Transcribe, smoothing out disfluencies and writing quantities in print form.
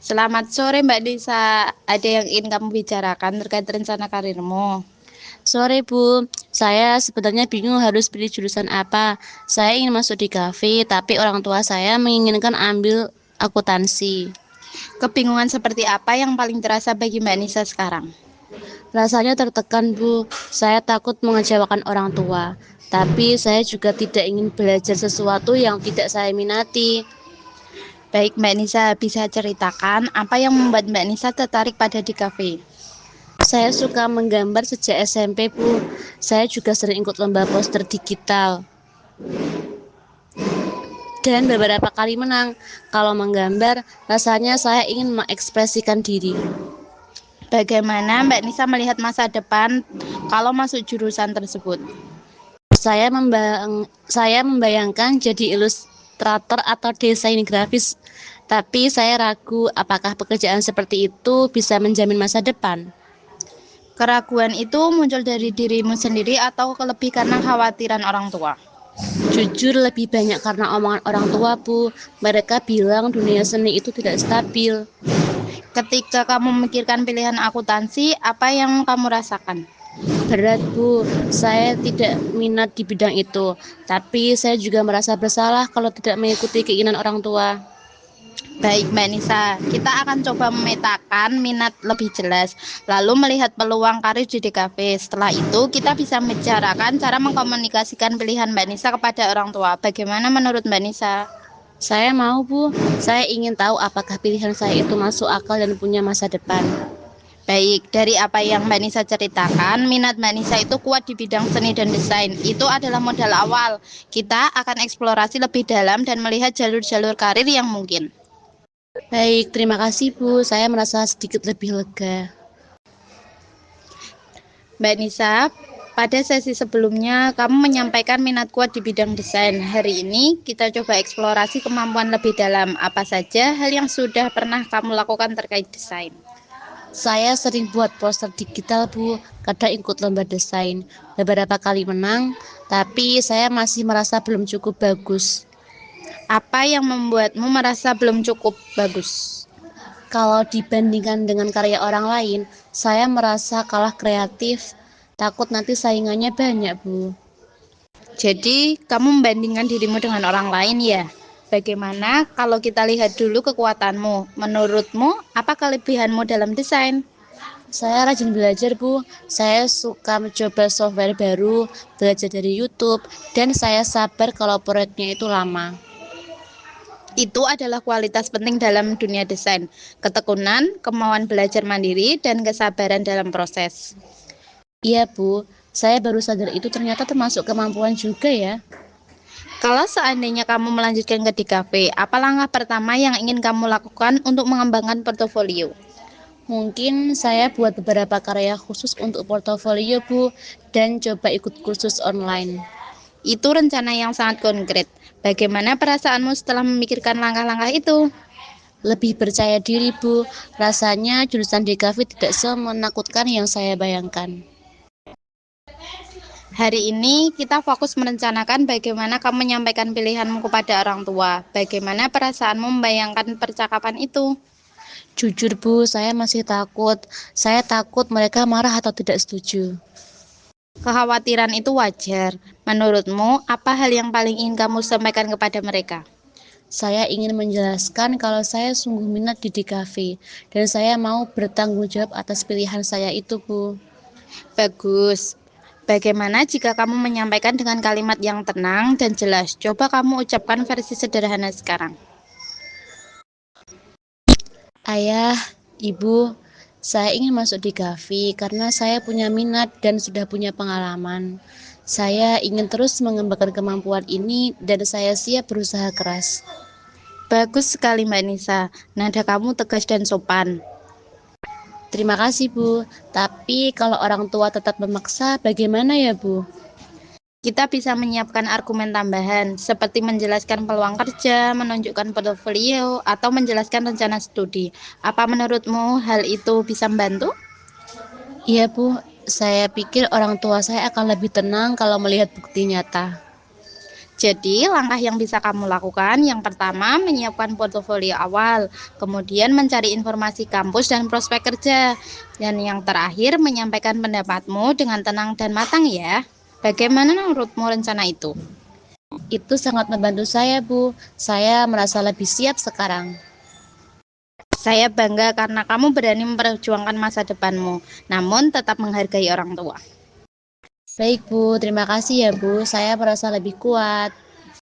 Selamat sore Mbak Nisa. Ada yang ingin kamu bicarakan terkait rencana karirmu? Sore Bu, saya sebenarnya bingung harus pilih jurusan apa. Saya ingin masuk di kafe, tapi orang tua saya menginginkan ambil akuntansi. Kebingungan seperti apa yang paling terasa bagi Mbak Nisa sekarang? Rasanya tertekan Bu, saya takut mengecewakan orang tua. Tapi saya juga tidak ingin belajar sesuatu yang tidak saya minati. Baik Mbak Nisa, bisa ceritakan apa yang membuat Mbak Nisa tertarik pada di kafe? Saya suka menggambar sejak SMP Bu. Saya juga sering ikut lomba poster digital. Dan beberapa kali menang. Kalau menggambar, rasanya saya ingin mengekspresikan diri. Bagaimana Mbak Nisa melihat masa depan kalau masuk jurusan tersebut? Saya membayangkan jadi ilustrator atau desain grafis, tapi saya ragu apakah pekerjaan seperti itu bisa menjamin masa depan. Keraguan itu muncul dari dirimu sendiri atau lebih karena khawatiran orang tua? Jujur lebih banyak karena omongan orang tua Bu. Mereka bilang dunia seni itu tidak stabil. Ketika kamu memikirkan pilihan akuntansi, apa yang kamu rasakan? Berat Bu, saya tidak minat di bidang itu, tapi saya juga merasa bersalah kalau tidak mengikuti keinginan orang tua. Baik Mbak Nisa, kita akan coba memetakan minat lebih jelas, lalu melihat peluang karir di DKV. Setelah itu, kita bisa membicarakan cara mengkomunikasikan pilihan Mbak Nisa kepada orang tua. Bagaimana menurut Mbak Nisa? Saya mau Bu, saya ingin tahu apakah pilihan saya itu masuk akal dan punya masa depan. Baik, dari apa yang Mbak Nisa ceritakan, minat Mbak Nisa itu kuat di bidang seni dan desain. Itu adalah modal awal. Kita akan eksplorasi lebih dalam dan melihat jalur-jalur karir yang mungkin. Baik, terima kasih Bu, saya merasa sedikit lebih lega. Mbak Nisa, pada sesi sebelumnya kamu menyampaikan minat kuat di bidang desain. Hari ini kita coba eksplorasi kemampuan lebih dalam. Apa saja hal yang sudah pernah kamu lakukan terkait desain? Saya sering buat poster digital Bu, kadang ikut lomba desain. Beberapa kali menang, tapi saya masih merasa belum cukup bagus. Apa yang membuatmu merasa belum cukup bagus? Kalau dibandingkan dengan karya orang lain, saya merasa kalah kreatif. Takut nanti saingannya banyak Bu. Jadi, kamu membandingkan dirimu dengan orang lain ya? Bagaimana kalau kita lihat dulu kekuatanmu? Menurutmu, apa kelebihanmu dalam desain? Saya rajin belajar Bu, saya suka mencoba software baru, belajar dari YouTube, dan saya sabar kalau proyeknya itu lama. Itu adalah kualitas penting dalam dunia desain. Ketekunan, kemauan belajar mandiri, dan kesabaran dalam proses. Iya Bu, saya baru sadar itu ternyata termasuk kemampuan juga ya. Kalau seandainya kamu melanjutkan ke DKV, apa langkah pertama yang ingin kamu lakukan untuk mengembangkan portofolio? Mungkin saya buat beberapa karya khusus untuk portofolio Bu, dan coba ikut kursus online. Itu rencana yang sangat konkret. Bagaimana perasaanmu setelah memikirkan langkah-langkah itu? Lebih percaya diri Bu, rasanya jurusan DKV tidak semenakutkan yang saya bayangkan. Hari ini kita fokus merencanakan bagaimana kamu menyampaikan pilihanmu kepada orang tua. Bagaimana perasaanmu membayangkan percakapan itu? Jujur Bu, saya masih takut. Saya takut mereka marah atau tidak setuju. Kekhawatiran itu wajar. Menurutmu, apa hal yang paling ingin kamu sampaikan kepada mereka? Saya ingin menjelaskan kalau saya sungguh minat di DKV dan saya mau bertanggung jawab atas pilihan saya itu Bu. Bagus. Bagaimana jika kamu menyampaikan dengan kalimat yang tenang dan jelas? Coba kamu ucapkan versi sederhana sekarang. Ayah, Ibu, saya ingin masuk di DKV karena saya punya minat dan sudah punya pengalaman. Saya ingin terus mengembangkan kemampuan ini dan saya siap berusaha keras. Bagus sekali Mbak Nisa. Nada kamu tegas dan sopan. Terima kasih Bu, tapi kalau orang tua tetap memaksa, bagaimana ya Bu? Kita bisa menyiapkan argumen tambahan, seperti menjelaskan peluang kerja, menunjukkan portofolio, atau menjelaskan rencana studi. Apa menurutmu hal itu bisa membantu? Iya Bu, saya pikir orang tua saya akan lebih tenang kalau melihat bukti nyata. Jadi, langkah yang bisa kamu lakukan yang pertama menyiapkan portofolio awal, kemudian mencari informasi kampus dan prospek kerja, dan yang terakhir menyampaikan pendapatmu dengan tenang dan matang ya. Bagaimana menurutmu rencana itu? Itu sangat membantu saya, Bu. Saya merasa lebih siap sekarang. Saya bangga karena kamu berani memperjuangkan masa depanmu, namun tetap menghargai orang tua. Baik, Bu. Terima kasih ya, Bu. Saya merasa lebih kuat.